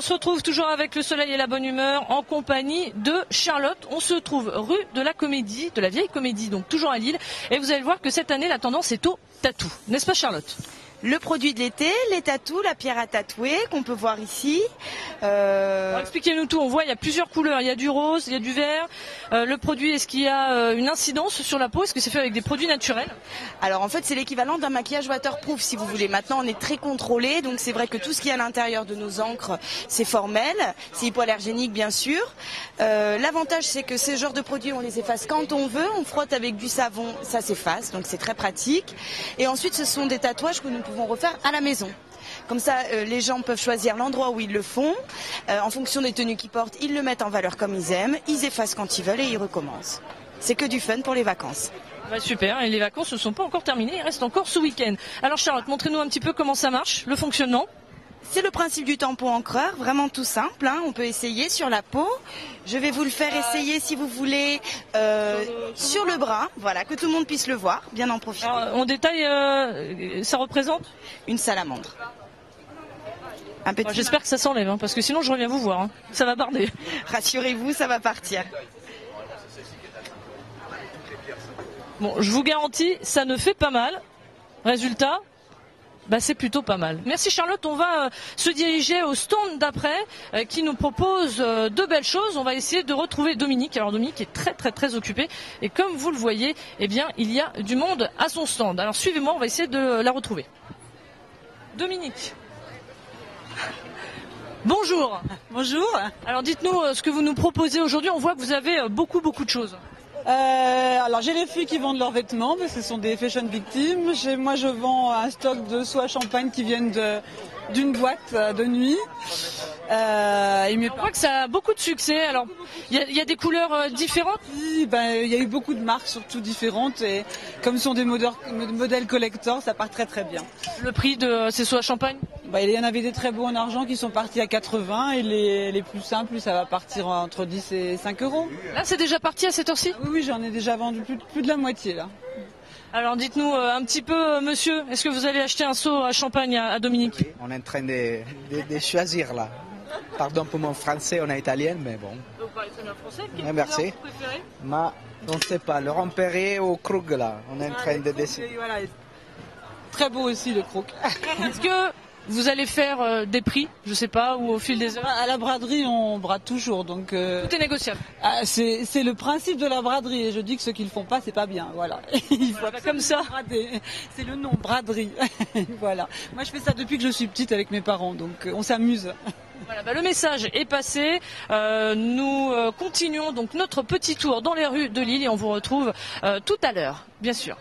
on se retrouve toujours avec le soleil et la bonne humeur en compagnie de Charlotte. On se trouve rue de la Comédie, de la Vieille Comédie, donc toujours à Lille. Et vous allez voir que cette année, la tendance est au tatou. N'est-ce pas Charlotte? Le produit de l'été, les tatous, la pierre à tatouer qu'on peut voir ici. Expliquez-nous tout, on voit il y a plusieurs couleurs, il y a du rose, il y a du vert. Le produit, est-ce qu'il y a une incidence sur la peau? Est-ce que c'est fait avec des produits naturels? Alors en fait c'est l'équivalent d'un maquillage waterproof si vous voulez. Maintenant on est très contrôlé, donc c'est vrai que tout ce qui est à l'intérieur de nos encres c'est formel, c'est hypoallergénique bien sûr. L'avantage c'est que ces genres de produits on les efface quand on veut, on frotte avec du savon, ça s'efface, donc c'est très pratique. Et ensuite ce sont des tatouages que nous pouvons refaire à la maison. Comme ça, les gens peuvent choisir l'endroit où ils le font. En fonction des tenues qu'ils portent, ils le mettent en valeur comme ils aiment. Ils effacent quand ils veulent et ils recommencent. C'est que du fun pour les vacances. Bah super, et les vacances ne sont pas encore terminées, il reste encore ce week-end. Alors Charlotte, montrez-nous un petit peu comment ça marche, le fonctionnement. C'est le principe du tampon encreur, vraiment tout simple, hein. On peut essayer sur la peau. Je vais vous le faire essayer si vous voulez sur le bras, voilà, que tout le monde puisse le voir, bien en profiter. Alors, on détaille, ça représente une salamandre. J'espère que ça s'enlève, hein, parce que sinon je reviens vous voir, hein. Ça va barder. Rassurez-vous, ça va partir. Bon, je vous garantis, ça ne fait pas mal. Résultat, bah, c'est plutôt pas mal. Merci Charlotte, on va se diriger au stand d'après qui nous propose de belles choses. On va essayer de retrouver Dominique. Alors Dominique est très occupé et comme vous le voyez, eh bien, il y a du monde à son stand. Alors suivez-moi, on va essayer de la retrouver. Dominique. Bonjour. Bonjour. Alors dites-nous ce que vous nous proposez aujourd'hui. On voit que vous avez beaucoup de choses. Alors j'ai les filles qui vendent leurs vêtements, mais ce sont des fashion victimes. Moi je vends un stock de soie champagne qui viennent d'une boîte de nuit. On voit que ça a beaucoup de succès. Alors il y a des couleurs différentes. Oui, il y a eu beaucoup de marques surtout différentes et comme ce sont des modèles collector, ça part très bien. Le prix de ces soies champagne? Il y en avait des très beaux en argent qui sont partis à 80 et les plus simples ça va partir entre 10 et 5 euros. Là c'est déjà parti à cette heure-ci? Oui, j'en ai déjà vendu plus de la moitié là. Alors dites-nous un petit peu, monsieur, est-ce que vous allez acheter un seau à champagne à Dominique? Oui, on est en train de choisir là. Pardon pour mon français, on est italien, mais bon. Vous parlez très bien français. Quelle merci. Vous préférez? On ne sait pas, le Rampéré ou Krug là, on est en train de décider. Voilà. Très beau aussi le Krug. Est-ce que vous allez faire des prix, je sais pas, ou au fil des heures? À la braderie, on brade toujours, donc. Tout est négociable. C'est le principe de la braderie. Et je dis que ceux qui le font pas, c'est pas bien. Voilà. Il faut comme ça. Brader. C'est le nom, braderie. Voilà. Moi, je fais ça depuis que je suis petite avec mes parents, donc on s'amuse. Voilà, le message est passé. Nous continuons donc notre petit tour dans les rues de Lille et on vous retrouve tout à l'heure, bien sûr.